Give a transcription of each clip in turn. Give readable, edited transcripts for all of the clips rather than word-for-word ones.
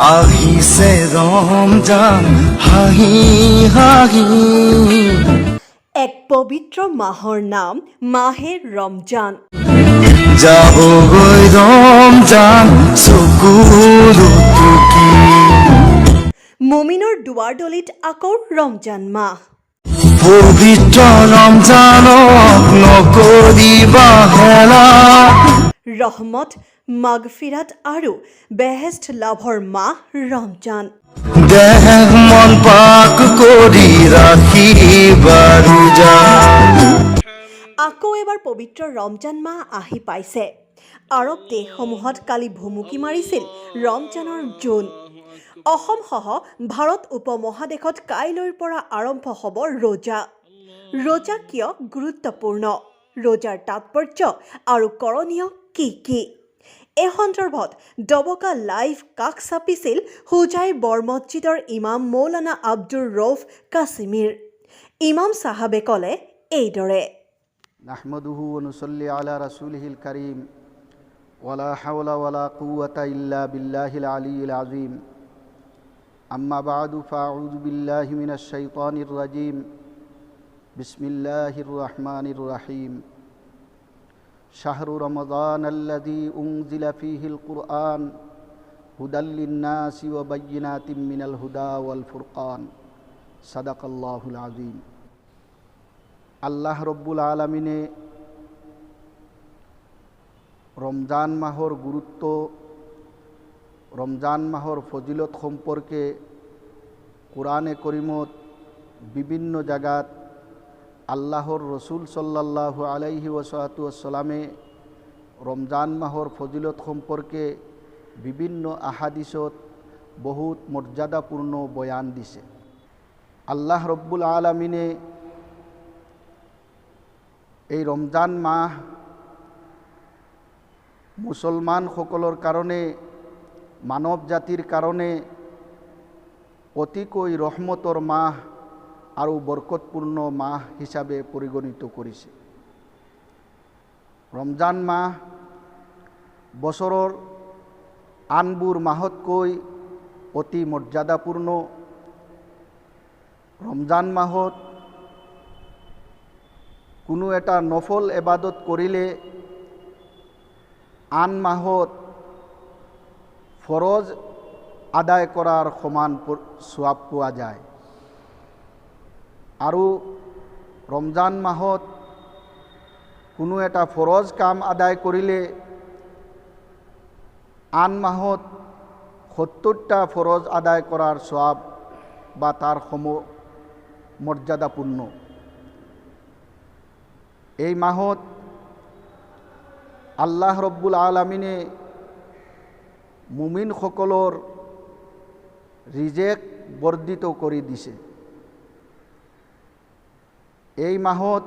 আহিছে ৰমজান হাঁহি হাঁহি। এক পবিত্ৰ মাহৰ নাম মাহে ৰমজান। যাবগৈ ৰমজান চকুৰ টুকি। মুমিনৰ দুৱাৰদলিত আকৌ ৰমজান মাহ। পবিত্ৰ ৰমজানক নকৰিবা হেলা। ৰহমত, মাগফিৰাত আৰু বেহেষ্ট লাভৰ মাহ ৰমজান। দেহ মন পাক কৰি ৰাখিবা ৰোজা। আকৌ এবাৰ পবিত্ৰ ৰমজান মাহ আহি পাইছে। আৰৱ দেশসমূহত কালি ভুমুকি মাৰিছিল ৰমজানৰ জোন। অসমসহ ভাৰত উপমহাদেশত কাইলৈৰ পৰা আৰম্ভ হ'ব ৰোজা। ৰোজা কিয় গুৰুত্বপূৰ্ণ, ৰোজাৰ তাৎপৰ্য আৰু কৰণীয় কি কি? এই সন্দৰ্ভত ডবকা লাইভ কাষ চাপিছিল হুজাই বৰ মছজিদৰ ইমাম মৌলানা আব্দুৰ ৰৌফ কাছিমিৰ। ইমাম চাহাবে ক'লে এইদৰে, নাহমাদুহু ওয়া নুসাল্লি আলা রাসূলিহিল কারীম ওয়ালা হাওলা ওয়ালা কুওয়াতা ইল্লা বিল্লাহিল আলিয়্যিল আযীম। আম্মা বা'দু ফাআউযু বিল্লাহি মিনাশ শাইতানির রাজীম। বিসমিল্লাহির রহমানির রহিম। শাহরু রমাদানাল্লাযী উনজিলা ফীহিল কুরআন হুদাল লিন-নাসি ওয়া বায়্যিনাতিম মিনাল হুদা ওয়াল ফুরকান। সাদাকাল্লাহুল আযীম। আল্লাহ রব্বুল আলামিনে রমজান মাহর গুরুত্ব, রমজান মাহর ফজিলত সম্পর্কে কোরআনে করিমত বিভিন্ন জায়গাত আল্লাহর রসুল সাল্লাল্লাহু আলাইহি ওয়াসাল্লামে রমজান মাহর ফজিলত সম্পর্কে বিভিন্ন আহাদিসত বহুত মর্যাদাপূর্ণ বয়ান দিছে। আল্লাহ রব্বুল আলামিনে এই রমজান মাহ মুসলমান সকলের কারণে, মানব জাতির কারণে অতিকৈ রহমতর মাহ আৰু বৰকতপূৰ্ণ মাহ হিসাবে পৰিগণিত কৰেছে। ৰমজান মাহ বছৰৰ আনবোৰ মাহতকৈ অতি মৰ্যাদাপূৰ্ণ। ৰমজান মাহত কোনো এটা নফল এবাদত কৰিলে আন মাহত ফৰজ আদায় কৰাৰ সমান সওয়াব পোৱা যায়। আৰু ৰমজান মাহত কোনো এটা ফৰজ কাম আদায় কৰিলে আন মাহত ৭০টা ফৰজ আদায় কৰাৰ সওয়াব বা তাৰ মৰ্যাদাপূৰ্ণ। এই মাহত আল্লাহ ৰব্বুল আলামিনে মুমিন সকলৰ ৰিজেক বৰ্ধিত কৰি দিছে। এই মাহত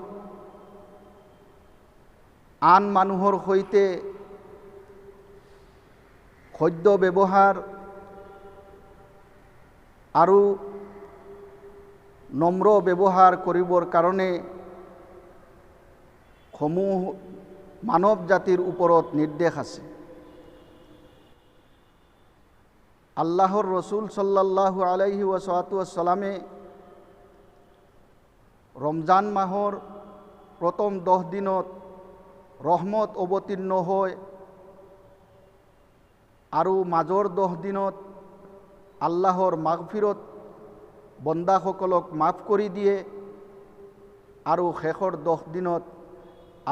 আন মানুহৰ সৈতে খাদ্য ব্যৱহাৰ আৰু নম্ৰ ব্যৱহাৰ কৰিবৰ কাৰণে সমূহ মানৱ জাতিৰ ওপৰত নিৰ্দেশ আছে। আল্লাহৰ ৰসুল সাল্লাল্লাহু আলাইহি ওয়াসাল্লামে ৰমজান মাহৰ প্ৰথম 10 দিনত ৰহমত অবতীৰ্ণ হয় আৰু মাজৰ 10 দিনত আল্লাহৰ মাগফিৰত বন্দাসকলক মাফ কৰি দিয়ে আৰু শেষৰ 10 দিনত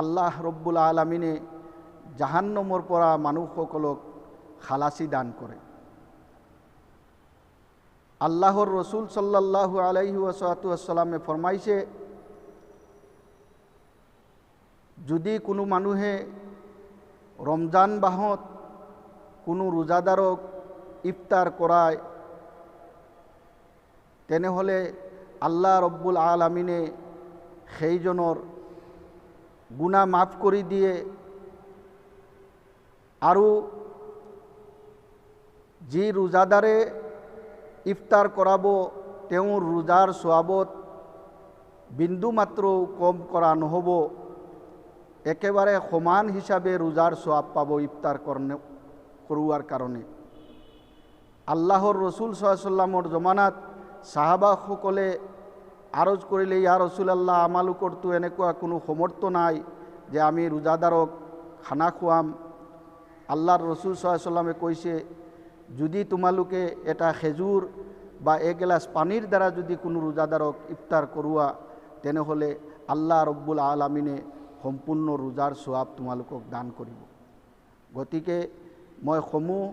আল্লাহ ৰব্বুল আলামিনে জাহান্নমৰ পৰা মানুহসকলক খালাসি দান কৰে। আল্লাহৰ ৰসুল সাল্লাল্লাহু আলাইহি ওয়াসাল্লামে ফৰমাইছে, যদি কোনো মানুহে ৰমজান মাহত কোনো ৰোজাদাৰক ইফতাৰ কৰায় তেনেহলে আল্লাহ ৰব্বুল আলামিনে সেইজনৰ গুনাহ মাফ কৰি দিয়ে আৰু যি ৰোজাদাৰে ইফতাৰ কৰাব তেওঁৰ ৰোজাৰ সওয়াবত বিন্দু মাত্ৰ কম কৰা নহব, একেবাৰে সমান হিসাবে ৰোজাৰ সওয়াব পাব ইফতাৰ কৰোৱাৰ কাৰণে। আল্লাহৰ ৰসুল সাল্লাল্লাহৰ জমানাত সাহাবাসকলে আৰজ কৰিলে, ইয়া ৰসুলাল্লাহ, আমালোকৰতো এনেকুৱা কোনো সমৰ্থ নাই যে আমি ৰোজাদাৰক খানা খুৱাম। আল্লাহৰ ৰসুল সাল্লাল্লাহে কৈছে, যদি তোমালোকে এটা খেজুৰ বা এগিলাচ পানীৰ দ্বাৰা যদি কোনো ৰোজাদাৰক ইফতাৰ কৰোৱা, তেনেহ'লে আল্লাহ ৰব্বুল আলামিনে সম্পূৰ্ণ ৰোজাৰ সোৱাব তোমালোকক দান কৰিব। গতিকে মই সমূহ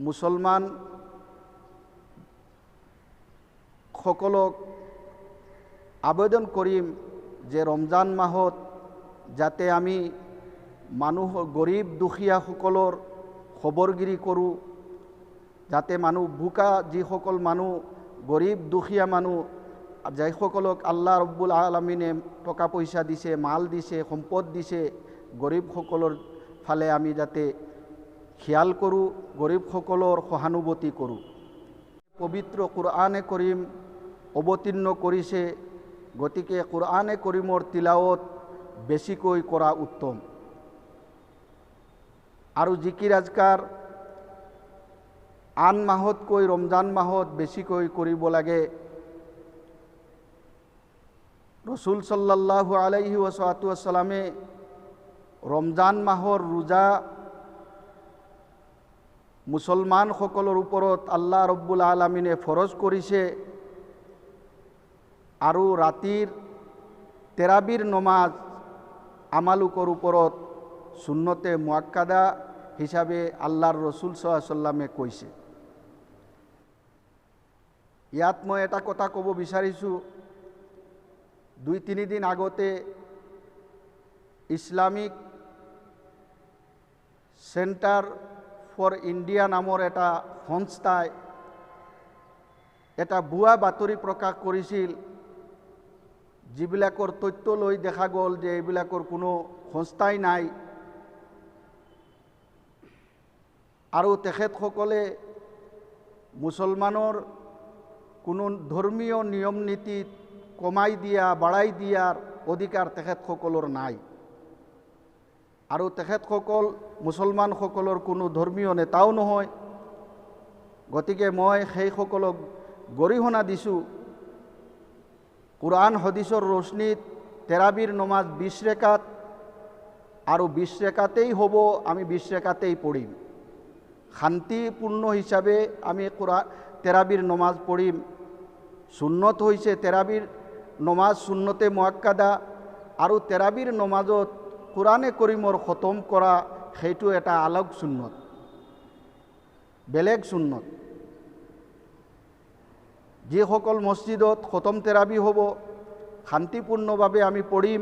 মুছলমান সকলক আবেদন কৰিম যে ৰমজান মাহত যাতে আমি মানুহ গৰীব দুখীয়াসকলৰ খবৰগিৰি কৰোঁ, যাতে মানুহ ভোকা যিসকল মানুহ গৰীব দুখীয়া মানুহ যিসকলক আল্লাহ ৰব্বুল আলামিনে টকা পইচা দিছে, মাল দিছে, সম্পদ দিছে, গৰীবসকলৰ ফালে আমি যাতে খিয়াল কৰোঁ, গৰীবসকলৰ সহানুভূতি কৰোঁ। পবিত্ৰ কুৰআনে কৰিম অৱতীৰ্ণ কৰিছে, গতিকে কুৰআনে কৰিমৰ তিলাৱত বেছিকৈ কৰা উত্তম। আৰু জিকিৰ আজকাৰ আন মাহতকৈ ৰমজান মাহত বেছিকৈ কৰিব লাগে। ৰসুল সাল্লাল্লাহু আলাইহি ওয়াসাল্লামে ৰমজান মাহৰ ৰোজা মুছলমানসকলৰ ওপৰত আল্লাহ ৰব্বুল আলামিনে ফৰজ কৰিছে, আৰু ৰাতিৰ তেৰাবিৰ নমাজ আমালোকৰ ওপৰত সুন্নতে মুআক্কাদা হিচাপে আল্লাহৰ ৰসুল সাল্লাল্লাহু আলাইহি ওয়াসাল্লামে কৈছে। ইয়াত মই এটা কথা ক'ব বিচাৰিছোঁ, 2-3 দিন আগতে ইছলামিক চেণ্টাৰ ফৰ ইণ্ডিয়া নামৰ এটা সংস্থাই এটা ভুৱা বাতৰি প্ৰকাশ কৰিছিল, যিবিলাকৰ তথ্য লৈ দেখা গ'ল যে এইবিলাকৰ কোনো সংস্থাই নাই, আৰু তেখেতসকলে মুছলমানৰ কোনো ধৰ্মীয় নিয়ম নীতি কমাই দিয়া বাঢ়াই দিয়াৰ অধিকাৰ তেখেতসকলৰ নাই, আৰু তেখেতসকল মুছলমানসকলৰ কোনো ধৰ্মীয় নেতাও নহয়। গতিকে মই সেইসকলক গৰিহণা দিছোঁ, কুৰআন হাদিছৰ ৰশ্নীত তেৰাবিৰ নমাজ 20 ৰেকাত, আৰু 20 ৰেকাতেই হ'ব, আমি 20 ৰেকাতেই পঢ়িম। শান্তিপূৰ্ণ হিচাপে আমি তেৰাবিৰ নমাজ পঢ়িম। সুন্নত হৈছে তেৰাবিৰ নমাজ সুন্নতে মুআক্কাদা, আৰু তেৰাবিৰ নমাজত কুৰআনে কৰিমৰ খতম কৰা সেইটো এটা আলগ সুন্নত, বেলেগ সুন্নত। যিসকল মছজিদত খতম তেৰাবি হ'ব, শান্তিপূৰ্ণভাৱে আমি পঢ়িম,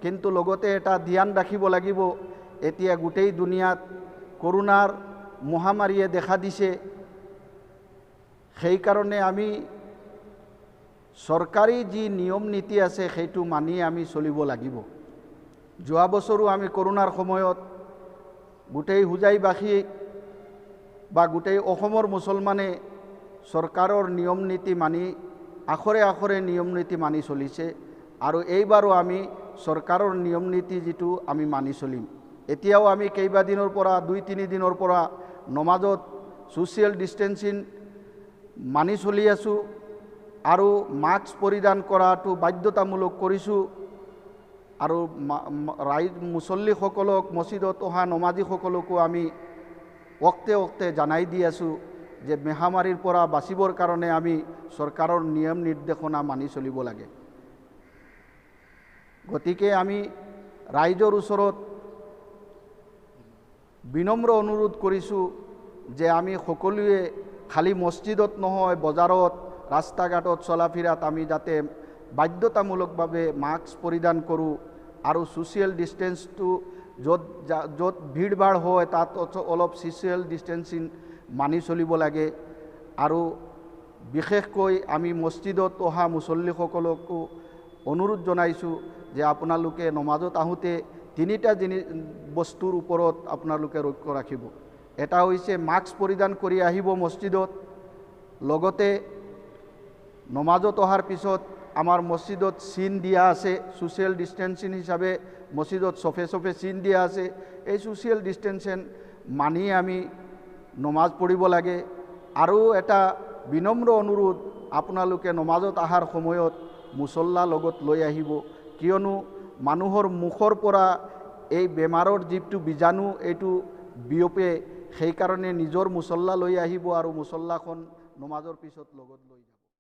কিন্তু লগতে এটা ধ্যান ৰাখিব লাগিব, এতিয়া গোটেই দুনিয়াত কৰোনাৰ মহামাৰীয়ে দেখা দিছে, সেইকাৰণে আমি চৰকাৰী যি নিয়ম নীতি আছে সেইটো মানি আমি চলিব লাগিব। যোৱা বছৰো আমি কৰোনাৰ সময়ত গোটেই হোজাইবাসী বা গোটেই অসমৰ মুছলমানে চৰকাৰৰ নিয়ম নীতি মানি আখৰে আখৰে নিয়ম নীতি মানি চলিছে, আৰু এইবাৰো আমি চৰকাৰৰ নিয়ম নীতি যিটো আমি মানি চলিম। এতিয়াও আমি কেইবাদিনৰ পৰা 2-3 দিনৰ পৰা নমাজত ছ'চিয়েল ডিষ্টেঞ্চিং মানি চলি আছোঁ, আৰু মাস্ক পৰিধান কৰাটো বাধ্যতামূলক কৰিছোঁ, আৰু মুছল্লিসকলক মছজিদত অহা নমাজীসকলকো আমি অক্তে অক্তে জানাই দি আছোঁ যে মহামাৰীৰ পৰা বাচিবৰ কাৰণে আমি চৰকাৰৰ নিয়ম নিৰ্দেশনা মানি চলিব লাগে। গতিকে আমি ৰাইজৰ ওচৰত বিনম্ৰ অনুৰোধ কৰিছোঁ যে আমি সকলোৱে খালি মছজিদত নহয়, বজাৰত, ৰাস্তা ঘাটত চলা ফিৰাত আমি যাতে বাধ্যতামূলকভাৱে মাস্ক পৰিধান কৰোঁ, আৰু ছ'চিয়েল ডিষ্টেঞ্চটো য'ত ভিৰ ভাৰ হয় তাত অলপ ছ'চিয়েল ডিষ্টেঞ্চিং মানি চলিব লাগে। আৰু বিশেষকৈ আমি মছজিদত অহা মুছল্লিসকলকো অনুৰোধ জনাইছোঁ যে আপোনালোকে নমাজত আহোঁতে 3টা বস্তুৰ ওপৰত আপোনালোকে লক্ষ্য ৰাখিব। এটা হৈছে মাস্ক পৰিধান কৰি আহিব মছজিদত, লগতে নমাজত অহাৰ পিছত আমাৰ মছজিদত চিন দিয়া আছে, ছ'চিয়েল ডিষ্টেঞ্চিং হিচাপে মছজিদত চফে চফে চিন দিয়া আছে, এই ছ'চিয়েল ডিষ্টেঞ্চিং মানি আমি নমাজ পঢ়িব লাগে। আৰু এটা বিনম্ৰ অনুৰোধ, আপোনালোকে নমাজত অহাৰ সময়ত মুছল্লা লগত লৈ আহিব, কিয়নো মানুহৰ মুখৰ পৰা এই বেমাৰৰ যিটো বীজাণু এইটো বিয়পে, সেইকাৰণে নিজৰ মুছল্লা লৈ আহিব আৰু মুছল্লাখন নমাজৰ পিছত লগত লৈ যাব।